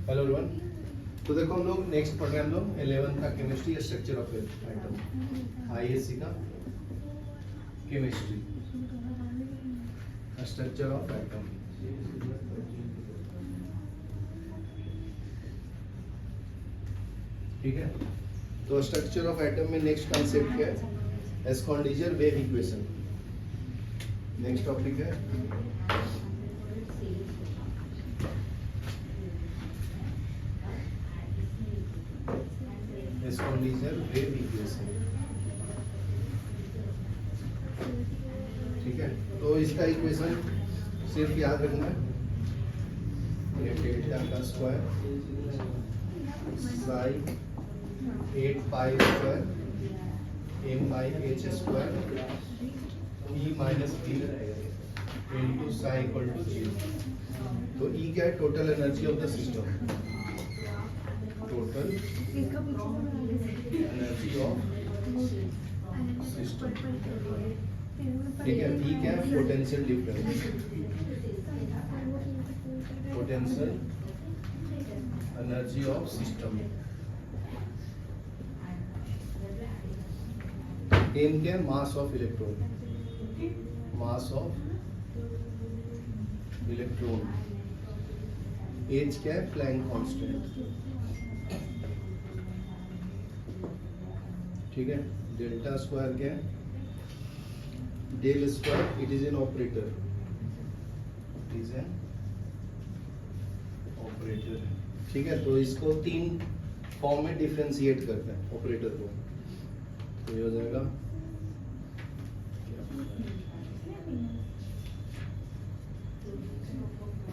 Hello everyone. तो देखो हम लोग नेक्स्ट पढ़ रहे हैं हम लोग 11 का chemistry structure of atom, ISC का केमिस्ट्री स्ट्रक्चर ऑफ एटम। ठीक है, तो स्ट्रक्चर ऑफ एटम में नेक्स्ट कॉन्सेप्ट क्या है? एस्कॉन्डिजर वेव इक्वेशन। नेक्स्ट टॉपिक है एस्कॉन्डिजर वेव इक्वेशन। ठीक है, तो इसका इक्वेशन सिर्फ याद रखना है, ये डेल्टा का स्क्वायर साइन 8 pi square M by H square E minus B into psi equal to 0। तो ई क्या है? Total energy of the system, total energy of system. ठीक है, ई क्या है? Potential difference, potential energy of system. M क्या है? Mass of electron, mass of electron. H क्या है? Planck constant. ठीक है, डेल्टा स्क्वायर क्या है? Del square, it is an operator, it is an operator. ठीक है, तो इसको 3 फॉर्म में डिफरेंशिएट करते हैं ऑपरेटर को। तो ये हो जाएगा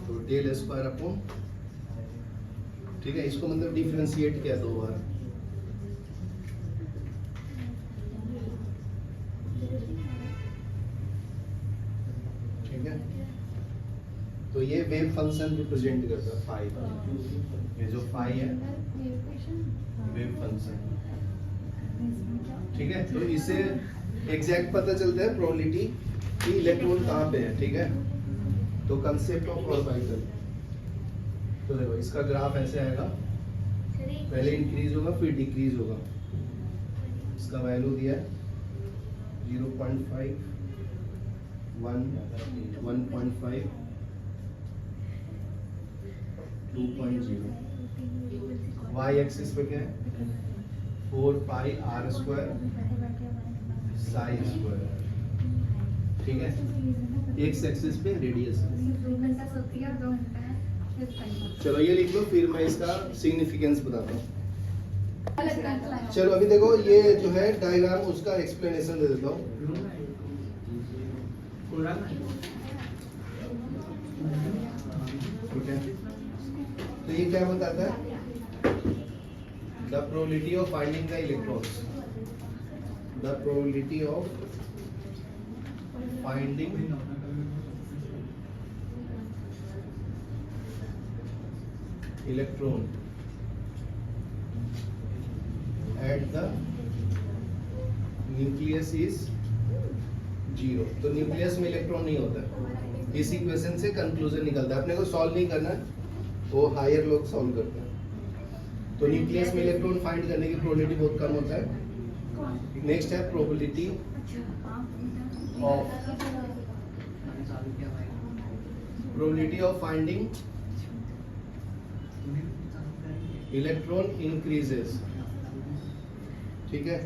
तो डेल स्क्वायर अपॉन, ठीक है, इसको मतलब डिफरेंशिएट किया 2 बार। ठीक है, तो ये वेव फंक्शन रिप्रेजेंट करता है फाई। ये जो फाई है वेव फंक्शन। ठीक है, तो इससे एग्जैक्ट पता चलता है प्रोबेबिलिटी कि इलेक्ट्रॉन कहाँ पे है। ठीक है, तो कंसेप्ट ऑफ ऑर्बिटल, तो देखो इसका ग्राफ ऐसे आएगा, पहले इंक्रीज होगा फिर डिक्रीज होगा। इसका वैल्यू दिया है 0.5 1 1.5 2.0। वाई एक्सिस पे क्या है? 4 पाई आर स्क्वायर साई स्क्वायर। ठीक है, एक्स एक्सिस पे रेडियस है। चलो ये लिख लो, फिर मैं इसका सिग्निफिकेंस बताता हूँ। चलो अभी देखो ये जो है डायग्राम, उसका एक्सप्लेनेशन दे देता हूँ। ठीक है, तो ये क्या बताता है? The probability of finding the electrons, the probability of finding electron at the nucleus is 0। तो न्यूक्लियस में इलेक्ट्रॉन नहीं होता है। इस इक्वेशन से कंक्लूजन निकलता है। अपने को सॉल्व नहीं करना है, वो हायर लोग सॉल्व करते हैं। तो न्यूक्लियस में इलेक्ट्रॉन फाइंड करने की प्रोबेबिलिटी बहुत कम होता है। नेक्स्ट है probability of finding electron increases. ठीक है,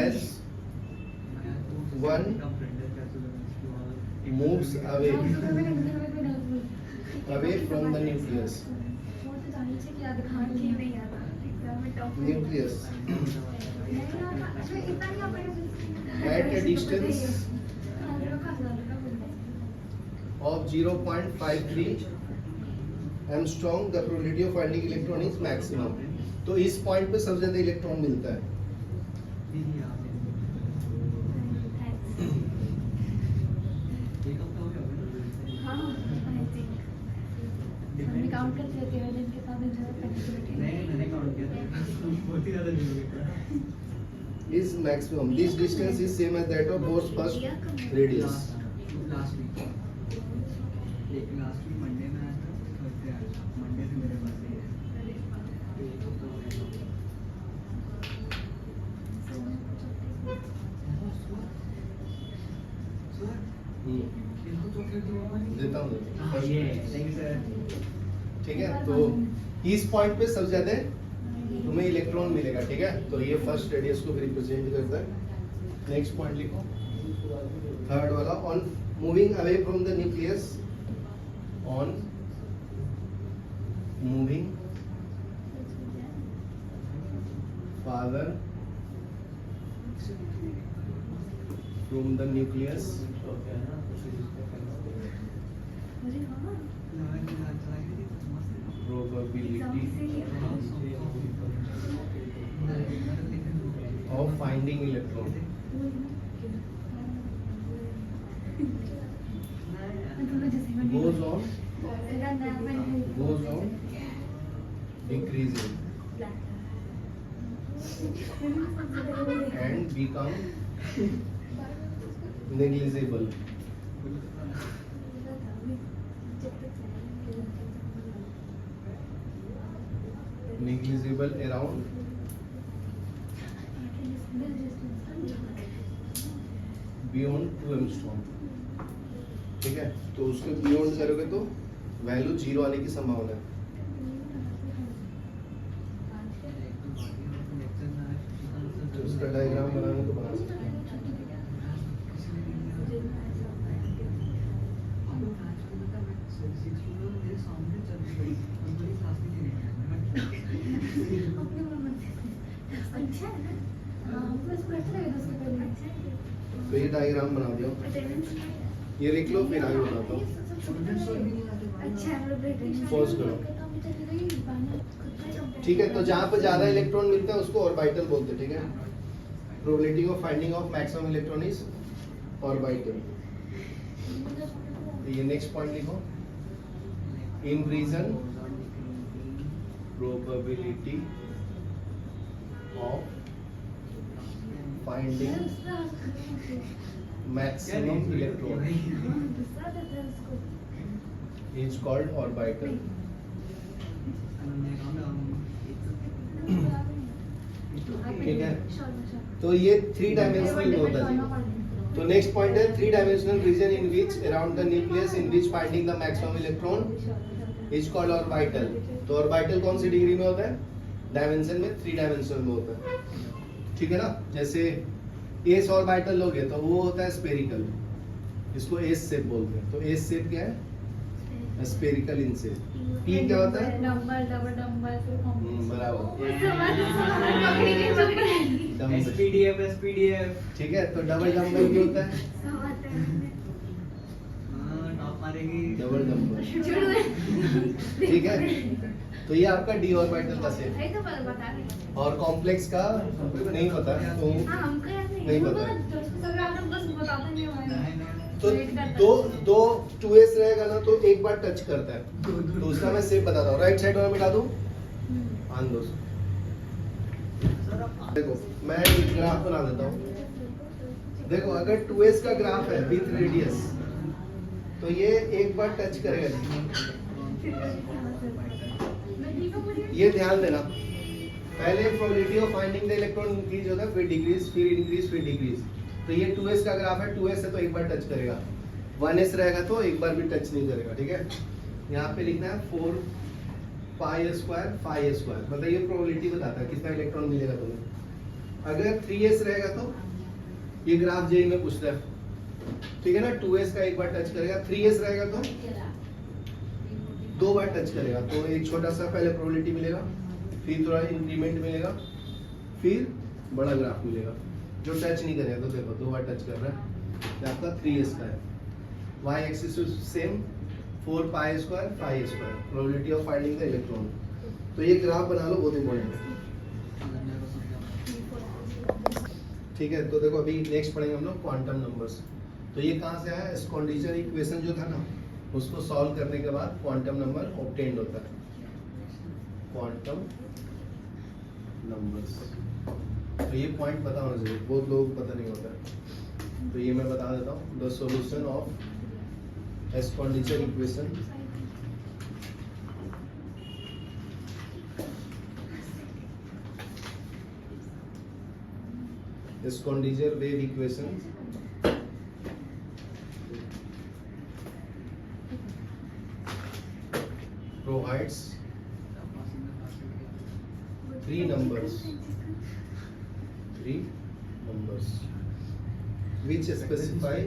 as one moves away from the nucleus. Nucleus at a distance of 0.53 angstrom, the probability of finding electron is maximum। तो इस पॉइंट पे सबसे ज्यादा इलेक्ट्रॉन मिलता है। Is maximum. This distance is same as that of Bohr's first radius. Last week Monday में आया था, थर्सडे आया था, मंडे से देता हूँ थैंक यू सर। ठीक है। तो इस पॉइंट पे सबसे ज्यादा तुम्हें इलेक्ट्रॉन मिलेगा। ठीक है, तो ये फर्स्ट रेडियस को रिप्रेजेंट करता है। नेक्स्ट पॉइंट लिखो, थर्ड वाला, on moving away from the nucleus, on moving farther from the nucleus, probability of finding electron goes on decreasing and become negligible. Negligible around beyond 2 angstrom. ठीक है, तो उसको beyond करोगे तो वैल्यू 0 आने की संभावना है। तो उसका डायग्राम बनाना तो बना सकते हैं। तो ये डायग्राम बना दिया, ये लिख लो, फिर आगे बताता हूँ। पॉज करो। ठीक है, तो जहाँ पर ज्यादा इलेक्ट्रॉन मिलता है उसको ऑर्बिटल बोलते हैं। ठीक है, probability of finding of maximum electron is orbital. ये नेक्स्ट पॉइंट लिखो, increasing probability of finding maximum electron is called orbital. ठीक है, तो ये 3 डायमेंशनल में होता है। तो नेक्स्ट पॉइंट है 3 dimensional region in which around the nucleus in which finding the maximum electron is called orbital. तो ऑर्बिटल कौन सी डिग्री में होता है? डायमेंशन में 3 डायमेंशनल में होता है। ठीक है ना, जैसे एस ऑर्बिटल लोगे तो वो होता है स्फेरिकल, इसको एस शेप बोलते हैं। तो एस शेप क्या है? Spherical in shape. पी क्या होता है? बराबर, एसपीडीएफ। ठीक है, तो डबल डम्बल भी होता है, डबल डम्बल। ठीक है, तो ये आपका डी ऑर्बिटल का शेप। और कॉम्प्लेक्स का नहीं पता तो नहीं पता। तो दो 2s रहेगा ना, तो एक बार टच करता है। तो उसका मैं शेप बताता हूँ, राइट साइड वाला मिटा दूं। आन दो, देखो मैं एक ग्राफ बना देता हूँ। देखो अगर 2s का ग्राफ है विथ रेडियस, तो ये एक बार टच करेगा। ये ध्यान देना, पहले probability of finding the electron increase होगा, फिर डिक्रीज, फिर इंक्रीज, फिर डिक्रीज। तो ये 2s का ग्राफ है, 2s है तो एक बार टच करेगा, 1s रहेगा तो एक बार भी टच नहीं करेगा। ठीक है, यहाँ पे लिखना है 4 पाई स्क्वायर 5 स्क्वायर, मतलब ये प्रोबेबिलिटी बताता है कितना इलेक्ट्रॉन मिलेगा तुम्हें। अगर 3s रहेगा तो ये ग्राफ जेई में पूछता है। ठीक है ना, 2s का एक बार टच करेगा, 3s रहेगा तो 2 बार टच करेगा। तो एक छोटा सा पहले प्रोबेबिलिटी मिलेगा, फिर थोड़ा इंक्रीमेंट मिलेगा, फिर बड़ा ग्राफ मिलेगा। जो टच नहीं करेगा तो देखो 2 बार टच कर रहा है, ये आपका 3s का है। y axis same 4 pi square 5 square, probability of finding the electron. तो ये ग्राफ बना लो, बहुत इंपॉर्टेंट है। ठीक है, तो देखो अभी नेक्स्ट पढ़ेंगे हम लोग क्वांटम नंबर्स। तो ये कहाँ से आया? स्कॉन्डिशर इक्वेशन जो था ना, उसको सॉल्व करने के बाद क्वांटम नंबर ऑब्टेन्ड होता है। क्वांटम नंबर्स, तो ये पॉइंट पता होना चाहिए, बहुत लोगों को पता नहीं होता है। तो ये मैं बता देता हूँ, the solution of Schrödinger equation Schrödinger wave equation provides three numbers which specify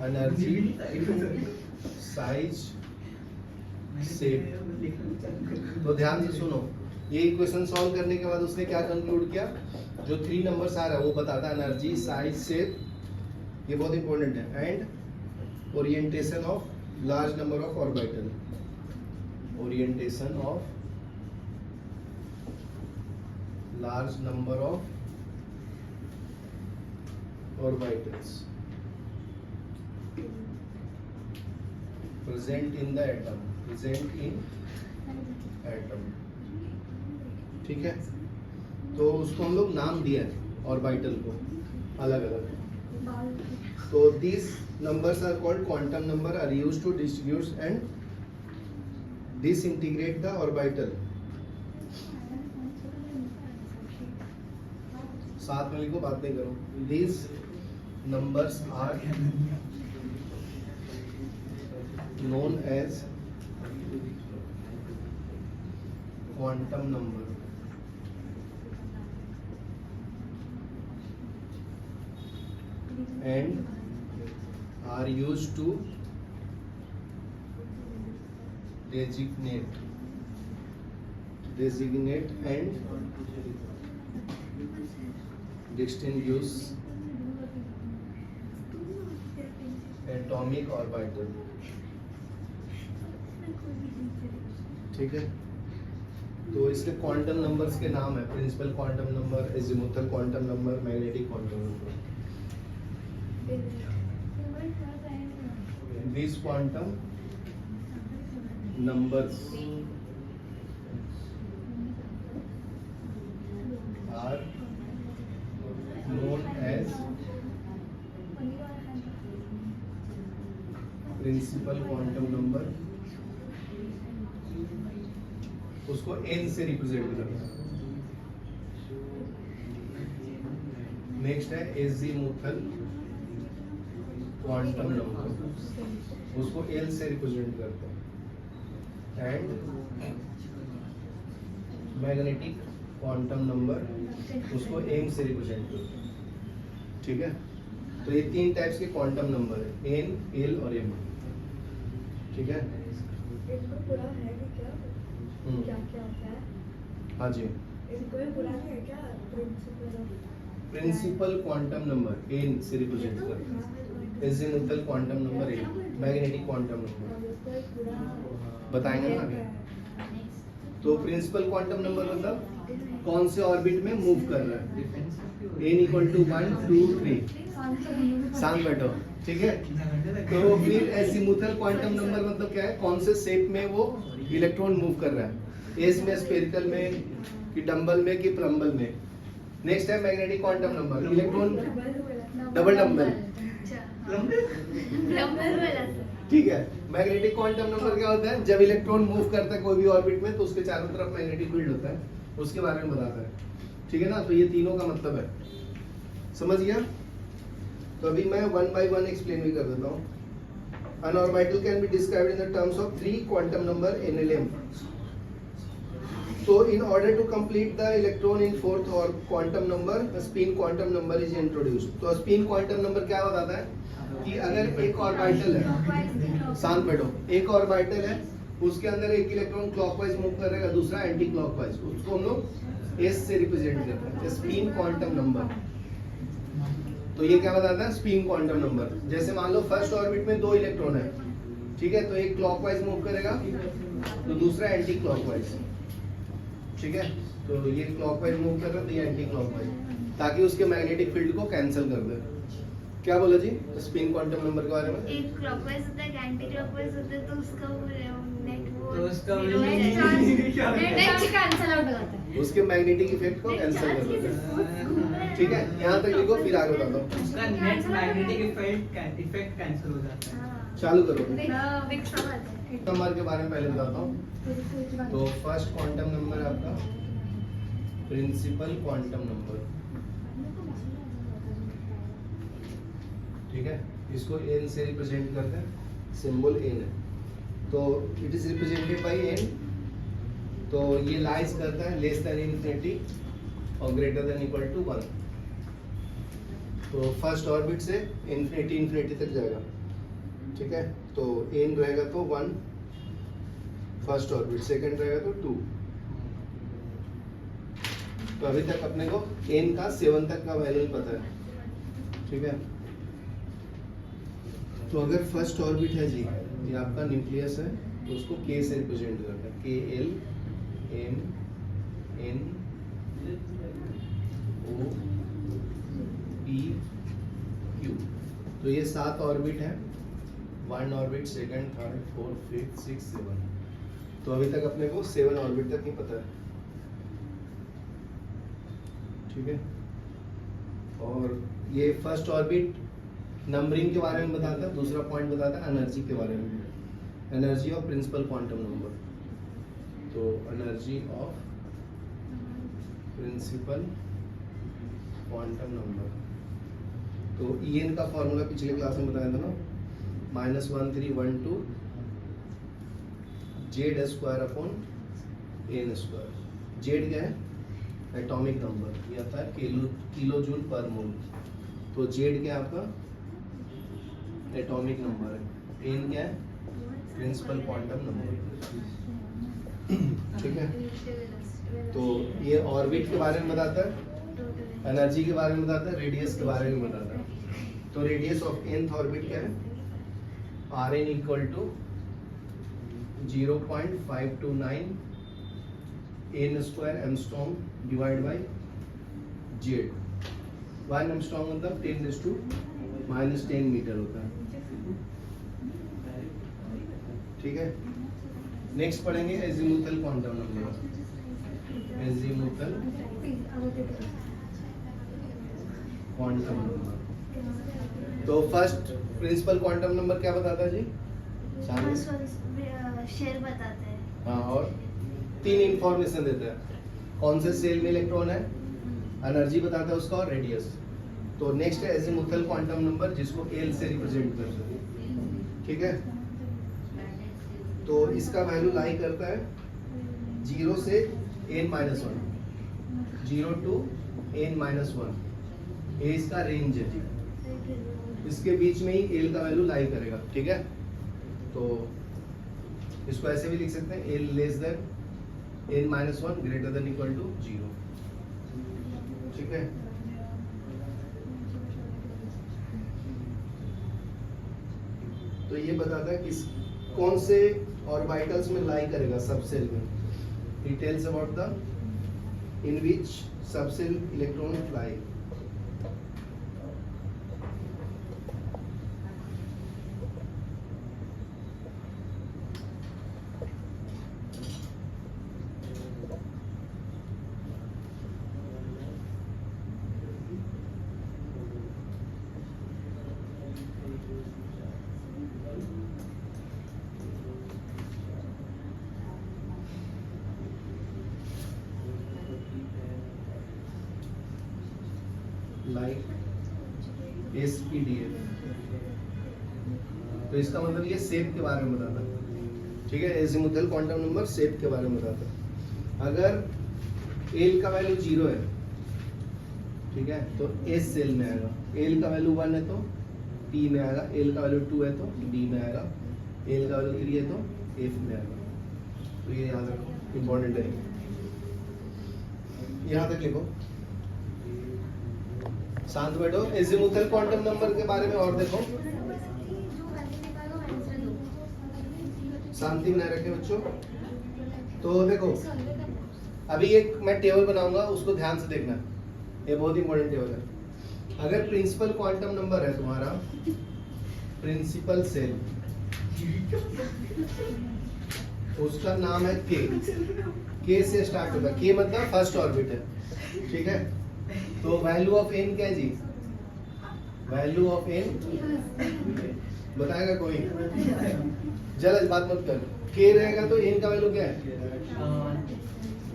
energy, size, shape. तो ध्यान से सुनो, ये इक्वेशन सॉल्व करने के बाद उसने क्या कंक्लूड किया, जो 3 नंबर्स आ रहा है वो बताता है एनर्जी, साइज, शेप, ये बहुत इंपॉर्टेंट है, and orientation of large number of orbital, orientation of large number of orbitals present in the atom, ठीक है। तो उसको हम लोग नाम दिया है ऑर्बिटल को अलग अलग। तो these numbers are called quantum number, are used to distribute and disintegrate the orbital। साथ में लिखो, बात नहीं करो। These numbers are known as quantum number and are used to designate and distinguish atomic orbital, ठीक है। तो इसके क्वांटम नंबर्स के नाम है principal quantum number, azimuthal quantum number, magnetic quantum number. These quantum numbers are known as principal quantum number, उसको n से represent करना है। नेक्स्ट है एजीमुथल क्वांटम नंबर, उसको l से रिप्रेजेंट करते हैं, एंड मैग्नेटिक क्वांटम नंबर, उसको m से रिप्रेजेंट करते हैं, ठीक है। तो ये 3 टाइप्स के क्वांटम नंबर है, n, l और m, ठीक है। इसको पूरा है कि क्या क्या क्या होता है? हाँ जी, इसको भी पूरा है क्या प्रिंसिपल क्वांटम नंबर n से रिप्रेजेंट करते हैं, azimuthal quantum number n, magnetic quantum number बताएंगे ना अभी। तो प्रिंसिपल क्वांटम नंबर मतलब कौन से ऑर्बिट में मूव कर रहा है, n = 1 2 3, शांत बैठो, ठीक है। तो फिर एजीमुथल क्वांटम नंबर मतलब क्या है, कौन से शेप में वो इलेक्ट्रॉन मूव कर रहा है, एस में, स्फेरिकल में, कि डंबल में, कि प्लम्बल में। नेक्स्ट है magnetic quantum number, electron double dumbbell, ठीक है। मैग्नेटिक क्वांटम नंबर क्या होता है, जब इलेक्ट्रॉन मूव करता है कोई भी ऑर्बिट में तो उसके चारों तरफ मैग्नेटिक फील्ड होता है, उसके बारे में बताता है, ठीक है ना। तो ये तीनों का मतलब है, समझ गया। तो अभी मैं 1 by 1 एक्सप्लेन भी कर देता हूँ। An orbital can be described in the terms of 3 quantum number n, l, m. So in order to complete the electron in fourth or quantum number, the spin quantum number is introduced. तो spin quantum number क्या बताता है कि अगर एक orbital है, शांत बैठो, एक ऑर्बिटल है, उसके अंदर एक इलेक्ट्रॉन क्लॉकवाइज मूव करेगा, दूसरा एंटी क्लॉकवाइज, उसको हम लोग s से रिप्रेजेंट करते हैं, स्पिन क्वांटम नंबर। तो ये क्या बताता है, स्पिन क्वांटम नंबर। जैसे मान लो फर्स्ट ऑर्बिट में 2 इलेक्ट्रॉन है, ठीक है, तो एक क्लॉकवाइज मूव करेगा तो दूसरा एंटी क्लॉकवाइज, ठीक है। तो ये क्लॉकवाइज मूव कर रहा है तो ये एंटी क्लॉकवाइज, ताकि उसके मैग्नेटिक फील्ड को कैंसिल कर दे। क्या बोला जी स्पिन क्वांटम नंबर के बारे में? एक क्लॉकवाइज होता है, एंटी क्लॉकवाइज होता है, तो उसका कैंसिल आउट हो जाता है, उसके मैग्नेटिक इफेक्ट को कैंसिल कर देता है, ठीक है। यहाँ तक लिखो, फिर आगे बताता हूँ। उसका नेट मैग्नेटिक इफेक्ट कैंसिल हो जाता है। चालू करो। हाँ, नंबर के बारे में पहले बताता हूँ। तो फर्स्ट क्वांटम नंबर आपका प्रिंसिपल क्वांटम नंबर, ठीक है, इसको n से रिप्रेजेंट करते हैं, सिंबल n है, तो it is represented by n, तो ये लाइज करता है लेस देन इन्फिनिटी और ग्रेटर देन इक्वल टू 1, तो फर्स्ट ऑर्बिट से इन्फिनिटी तक जाएगा, ठीक है, तो n रहेगा तो 1 फर्स्ट ऑर्बिट, सेकंड रहेगा तो 2, तो अभी तक अपने को n का 7 तक का वैल्यू पता है, ठीक है, तो अगर फर्स्ट ऑर्बिट है जी, ये आपका न्यूक्लियस है, तो उसको k से रिप्रेजेंट करते हैं, k l m n o p q, तो ये 7 ऑर्बिट है, 1 orbit, second, third, fourth, fifth, six, 7, तो अभी तक अपने को 7 ऑर्बिट तक नहीं पता है, ठीक है, और ये फर्स्ट ऑर्बिट नंबरिंग के बारे में बताता है, दूसरा पॉइंट बताता है एनर्जी के बारे में, energy of principal quantum number, तो energy of principal quantum number, तो En का फॉर्मूला पिछले क्लास में बताया था ना, -1312 Z square upon n square, Z क्या है, एटॉमिक नंबर, ये आता है किलो जूल पर मोल, तो जेड क्या है आपका एटॉमिक नंबर है, एन क्या है प्रिंसिपल क्वांटम नंबर, ठीक है, तो ये ऑर्बिट के बारे में बताता है, एनर्जी के बारे में बताता है, रेडियस के बारे में बताता है, तो रेडियस ऑफ nth ऑर्बिट क्या है, Rn equal to 0.529 n square angstrom divide by Z, 1 angstrom मतलब 10⁻⁻10 मीटर होता है, ठीक है, नेक्स्ट पढ़ेंगे azimuthal quantum number, azimuthal quantum number, तो फर्स्ट प्रिंसिपल क्वांटम नंबर क्या बताता है जी, शेल बताते हैं, हाँ, और 3 इंफॉर्मेशन देता है, कौन से सेल में इलेक्ट्रॉन है, एनर्जी बताता है उसका, और रेडियस, तो नेक्स्ट है एजीमुथल क्वांटम नंबर जिसको एल से रिप्रेजेंट करते हैं, ठीक है, तो इसका वैल्यू लाई करता है 0 से n-1, 0 to n-1, ये इसका रेंज है, इसके बीच में ही एल का वैल्यू लाई करेगा, ठीक है, तो इसको ऐसे भी लिख सकते हैं, L less than n-1 greater than equal to 0, ठीक है, तो ये बताता है किस कौन से ऑर्बिटल्स में लाई करेगा सबसेल में, details about the in which subshell electron lie, like SPDF, तो इसका मतलब ये शेप के बारे में बताता है, ठीक है, एजीमुथल क्वांटम नंबर शेप के बारे में बताता है, अगर एल का वैल्यू 0 है, ठीक है, तो एस सेल में आएगा, एल का वैल्यू 1 है तो P में आएगा, एल का वैल्यू 2 है तो D में आएगा, एल का वैल्यू 3 है तो F में आएगा, तो ये याद रखो, इम्पोर्टेंट है, यहाँ तक लिखो, शांत बैठो, एजीमुथल क्वांटम नंबर के बारे में और देखो, शांति बनाए रखे बच्चों, तो देखो अभी एक मैं टेबल बनाऊंगा, उसको ध्यान से देखना, ये बहुत इंपॉर्टेंट टेबल है, अगर प्रिंसिपल क्वांटम नंबर है तुम्हारा, प्रिंसिपल सेल, उसका नाम है के से स्टार्ट होगा, के मतलब फर्स्ट ऑर्बिट है, ठीक है, तो वैल्यू ऑफ एन क्या है जी, वैल्यू ऑफ एन बताएगा कोई, जल्द बात मत कर, के रहेगा तो एन का वैल्यू क्या है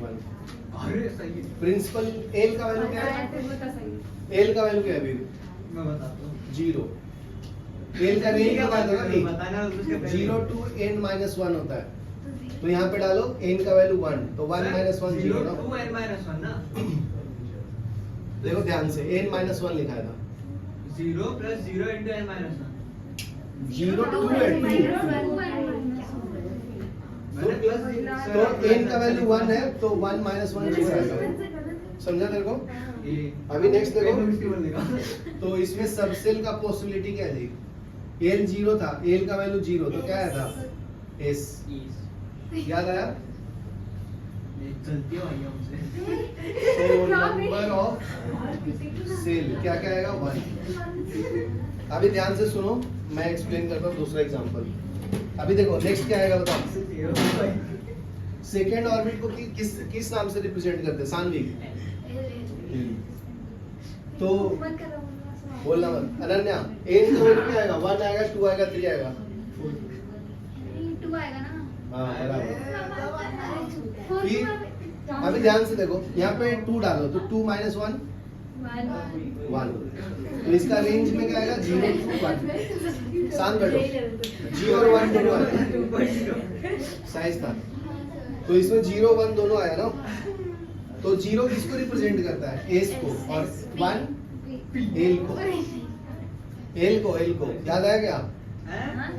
1, अरे सही है। प्रिंसिपल एल का वैल्यू क्या है? एल का वैल्यू क्या है अभी? मैं बताता हूँ। 0। एल का रेंज बता दो ना अभी। बताना उसके पहले। 0 to n minus 1 होता है, तो यहाँ पे डालो n का वैल्यू 1, तो 1 minus 1 0 ना। 2 n minus 1 ना। देखो ध्यान से n minus 1 लिखा है था। 0 plus 0 into n minus 1। 0 to n मैंने plus तो n का वैल्यू 1 है, तो 1 minus 1 0 आएगा। समझा तेरे को? ये अभी next देखो। बोलेगा। तो इसमें सबसेल का पॉसिबिलिटी क्या थी? l 0 था, l का वैल्यू 0, तो क्या आया था? s। याद आया? ये चलती हो आइए हमसे। तो नंबर ऑफ सेल क्या क्या आएगा? 1। अभी ध्यान से सुनो, मैं एक्सप्लेन करता हूँ दूसरा एग्जांपल। अभी देखो नेक्स्ट क्या आएगा बताओ। सेकेंड ऑर्बिट को किस नाम से रिप्रेजेंट करते हैं? सानवी। तो बोलना मत। अनन्या, एन का वैल्यू क्या आएगा? 1 आएगा, 2 आएगा, 3 आएगा? 2 आएगा ना। हाँ बराबर। फिर अभी ध्यान से देखो, यहाँ पे 2 डालो, तो 2 minus 1 1। तो इसका रेंज में क्या आएगा? 0 to 1। शांत बैठो। 0 और 1 दोनों आए, साइज था। तो इसमें 0 1 दोनों आया ना। तो 0 किसको रिप्रेजेंट करता है? एस को, और 1 एल को। एल को याद आया क्या?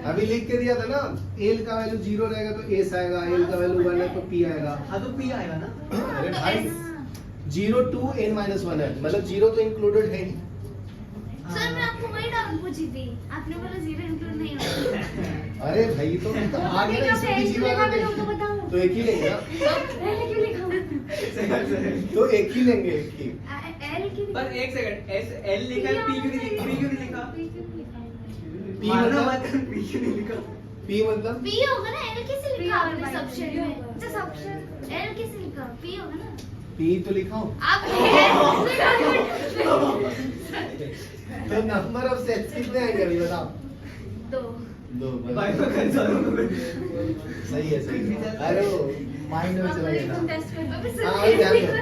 अभी लिख के दिया था ना, एल का वैल्यू 0 रहेगा तो एस आएगा, एल का वैल्यू 1 है तो पी आएगा। हाँ तो पी आएगा ना। अरे भाई 0 to n minus 1 है, मतलब 0 तो इंक्लूडेड है ही। सर मैं आपको वही डाउट पूछी थी, आपने बोला 0 इंक्लूड नहीं होता। अरे भाई तो आगे ना इसमें भी 0 आएगा, तो एक ही लेंगे ना। तो एक ही लेंगे, एक ही। पर एक सेकंड, एस एल लिखा है, पी क्यों नहीं लिखा? P मतलब पी क्यों नहीं लिखा? P मतलब पी होगा ना, एल कैसे लिखा आपने सबशेड में? अच्छा सबशेड एल कैसे लिखा? पी होगा ना। P तो लिखा हूँ। आप तो नंबर ऑफ सेल्स कितने आएंगे अभी बताओ? 2 भाई तो कंसर्न सही है, सही है। अरे वो माइंड में चला गया था। अबे सर हाँ, अभी ध्यान दो।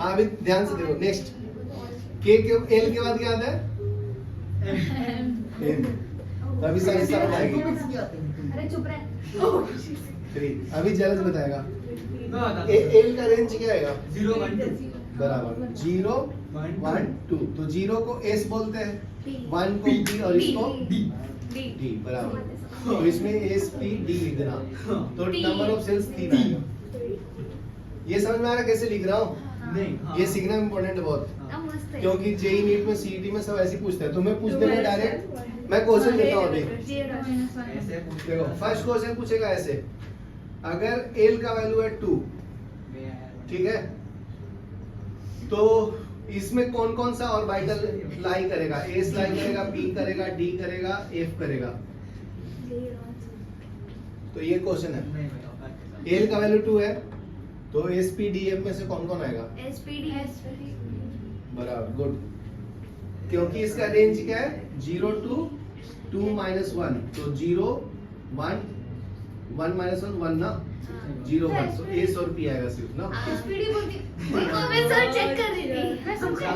हाँ अभी ध्यान से देखो, नेक्स्ट के एल के बाद क्या आता है? M। तो अभी साइज समझ आएगी। अरे चुप रहे। 3। अभी जल्द बताएगा। मैं एल का रेंज क्या आएगा? 0 1 2 बराबर 0 1 2। तो 0 को S बोलते हैं, 1 को B और इसको डी D बराबर। तो इसमें S P D लिख देना, तो नंबर ऑफ सेल्स 3 आएगा। ये समझ में आ रहा कैसे लिख रहा हूँ? नहीं ये सीखना इम्पोर्टेंट है बहुत, मस्त है। क्योंकि जेई नीट में सीईटी में सब ऐसे ही पूछते हैं। तुम्हें पूछ देंगे डायरेक्ट, मैं क्वेश्चन देता हूँ अभी। ऐसे देखो फर्स्ट क्वेश्चन पूछेगा ऐसे, अगर एल का वैल्यू है 2, ठीक है, तो इसमें कौन कौन सा ऑर्बिटल लाई करेगा? एस लाई करेगा, पी करेगा, डी करेगा, एफ करेगा। तो ये क्वेश्चन है। एल का वैल्यू 2 है, तो एस पी डी एफ में से कौन कौन आएगा? एसपीडी बराबर, गुड। क्योंकि इसका रेंज क्या है? 0 to 2 minus 1, तो 0 1 1 minus 1 1 ना, 0 1, तो एस और पी आएगा सिर्फ ना। एसपीडी बोलती देखो मैं सर चेक कर रही थी। मैं सोचा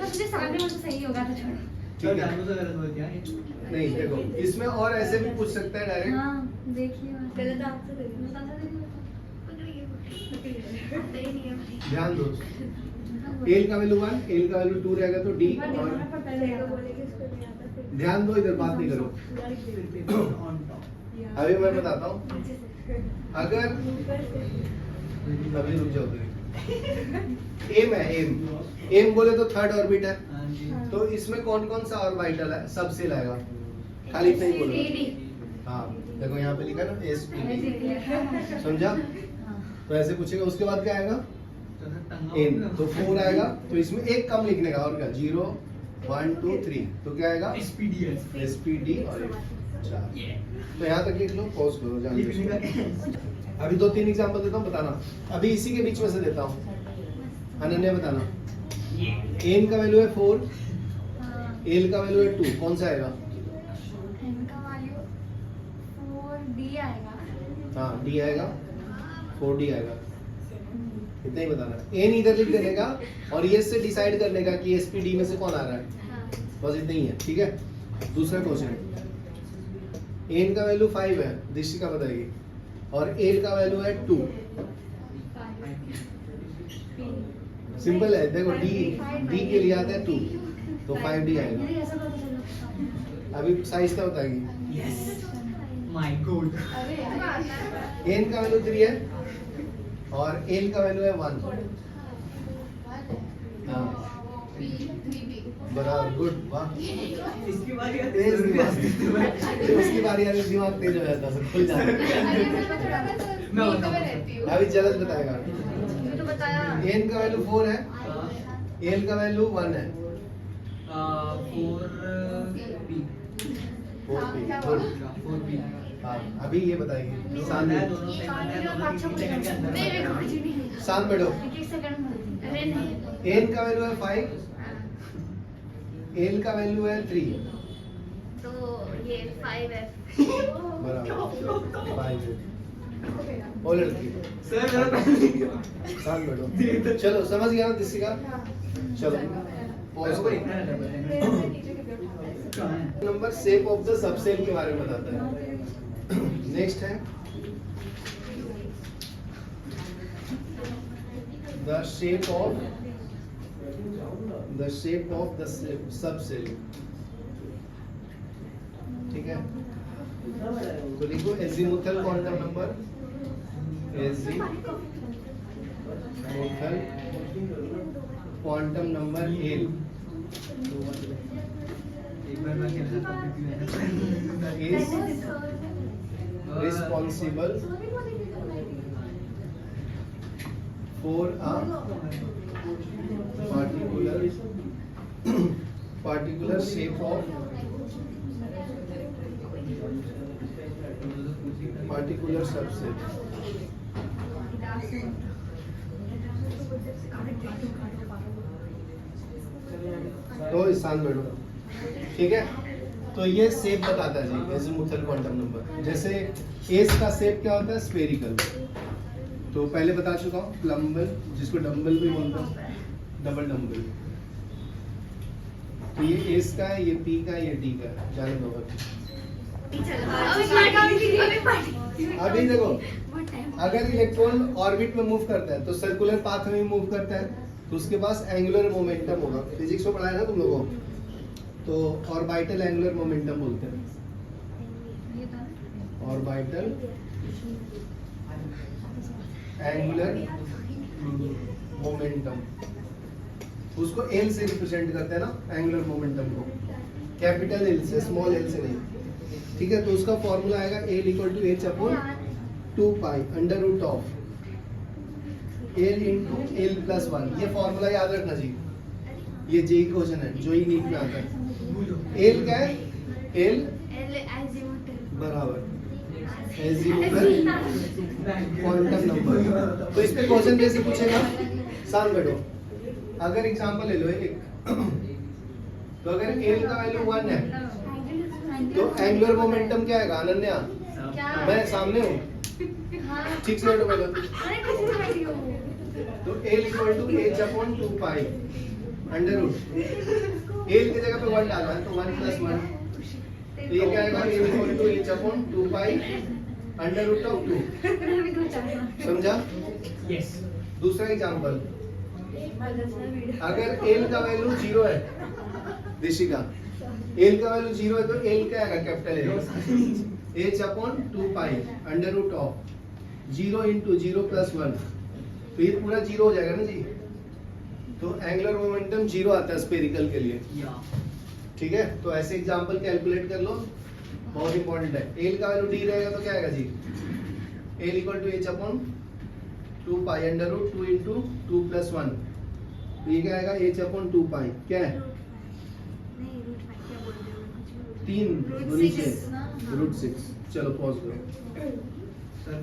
मुझे सामने मुझे सही होगा तो छोड़। ठीक है, नहीं देखो इसमें और ऐसे भी पूछ सकता है डायरेक्ट। हां देखिए गलत आंसर दे दिया। ध्यान दो, एल का वैल्यू 1, एल का वैल्यू 2 रहेगा तो डी, और ध्यान दो, इधर बात नहीं करो। अभी मैं बताता हूँ, अगर अभी रुक जाओ, एम है, एम बोले तो थर्ड ऑर्बिट है, तो इसमें कौन कौन सा ऑर्बिटल है? सबसे लाएगा, खाली इतना ही बोलो। हाँ देखो यहाँ पे लिखा है ना एस पी डी, समझा? तो ऐसे पूछेगा, उसके बाद क्या आएगा? एन, तो 4 आएगा, तो इसमें एक कम लिखने का, और क्या? 0 1 2 3, तो क्या आएगा? एस पी डी और 4। तो यहाँ तक लिख लो, पॉज करो, जान दो। अभी 2-3 एग्जांपल देता हूँ, बताना। अभी इसी के बीच में से देता हूँ, अनन्या बताना। एन का वैल्यू है 4, एल का वैल्यू है 2, कौन सा आएगा? एन का वैल्यू 4 डी आएगा। हाँ डी आएगा, 4D आएगा। इतना ही बताना है। एन इधर लिख देने का और ये से डिसाइड करने का कि एस पी डी में से कौन आ रहा है, हाँ बस इतना ही है। ठीक है, दूसरा क्वेश्चन, एन का वैल्यू 5 है, दिशिका बताएगी, और एल का वैल्यू है 2। सिंपल है, देखो डी के लिए आता है 2, तो 5D आएगा। ये ऐसा पता चला। अभी साइज का बताएगी। Yes my God. अरे यार एन का वैल्यू 3 है और एल का वैल्यू है 1। हाँ बराबर, गुड, वाह। इसकी बारी आती तेज है, दिमाग, उसकी बारी आने से दिमाग तेज हो जाता है, सब खुल जाता है। मैं मैं बताऊं। रहती हूँ। अभी जलद बताएगा। मैं तो बताया। एन का वैल्यू 4 है, एल का वैल्यू 1 है। 4P 4P, good. 4P हाँ, अभी ये बताएगी। शांत है, बैठो, दोनों ये सेकंड कहानी है, का दोनों अच्छा 3 सेकंड के अंदर मेरे को बताना कुछ है। नहीं है। शांत बैठो। एक सेकंड में। अरे नहीं। एन का वैल्यू है 5, एल का वैल्यू है 3। तो ये 5 है। बराबर, 5 है। ओ लड़की, सर मेरा पहले शांत बैठो। चलो समझ गया ना दिशिका? चलो पॉज को करो। इतना है मेरे से टीचर के पेपर कहाँ है? Number shape of the subshell के बारे में बताता है। नेक्स्ट है the shape of the subshell. ठीक है, तो लिखो azimuthal quantum number, azimuthal quantum number L एक बार मैं क्या था is responsible for a particular shape of particular subset। तो शांत बैठो। ठीक है, तो ये शेप बताता है जी एजीमुथल क्वांटम नंबर। जैसे एस का शेप क्या होता है, स्फेरिकल। तो पहले बता चुका हूँ, प्लम्बल, जिसको डम्बल भी बोलते हैं, डबल डम्बल। तो ये एस का है, ये पी का है, ये डी का है। जाने दो अभी देखो, अगर इलेक्ट्रॉन ऑर्बिट में मूव करता है तो सर्कुलर पाथ में मूव करता है, तो उसके पास एंगुलर मोमेंटम होगा। फिजिक्स में पढ़ाया ना तुम लोगों को, तो ऑर्बिटल एंगुलर मोमेंटम बोलते हैं। ऑर्बिटल एंगुलर मोमेंटम, उसको एल से रिप्रेजेंट करते हैं ना एंगुलर मोमेंटम को, कैपिटल एल से, स्मॉल एल से नहीं। ठीक है, तो उसका फॉर्मूला आएगा L equal to H upon 2 pi under root of L into L plus 1। ये फॉर्मूला याद रखना जी, ये जेई क्वेश्चन है जो ही नीट में आता है। एल क्या है, एल बराबर एजीमुथल क्वांटम नंबर। तो इस पे क्वेश्चन कैसे पूछेगा, शांत बैठो। अगर एग्जांपल ले लो एक, तो अगर एल का वैल्यू 1 है तो एंगुलर मोमेंटम क्या आएगा, अनन्या? मैं सामने हूँ, ठीक से बैठो पहले। तो L equal to H upon 2 pi under root, L की जगह पे 1 डालना है तो 1 प्लस 1, तो ये क्या आएगा, L equal to H upon 2 pi under root of 2। समझा? यस दूसरा एग्जांपल, अगर एल का वैल्यू 0 है, दिशिका एल का वैल्यू 0 है तो एल क्या आएगा, capital L, H upon 2 pi under root of 0 into 0 plus 1, तो ये पूरा 0 हो जाएगा ना जी। तो एंगुलर मोमेंटम 0 आता है स्फेरिकल के लिए। या ठीक है, तो ऐसे एग्जांपल कैलकुलेट कर लो, बहुत इंपॉर्टेंट है। एल का वैल्यू डी रहेगा तो क्या आएगा जी, L equal to H upon 2 pi under root 2 into 2 plus 1, तो ये क्या आएगा, एच अपॉन 2 पाई क्या है, 3 दूनी से रूट 6। चलो पॉज करो सर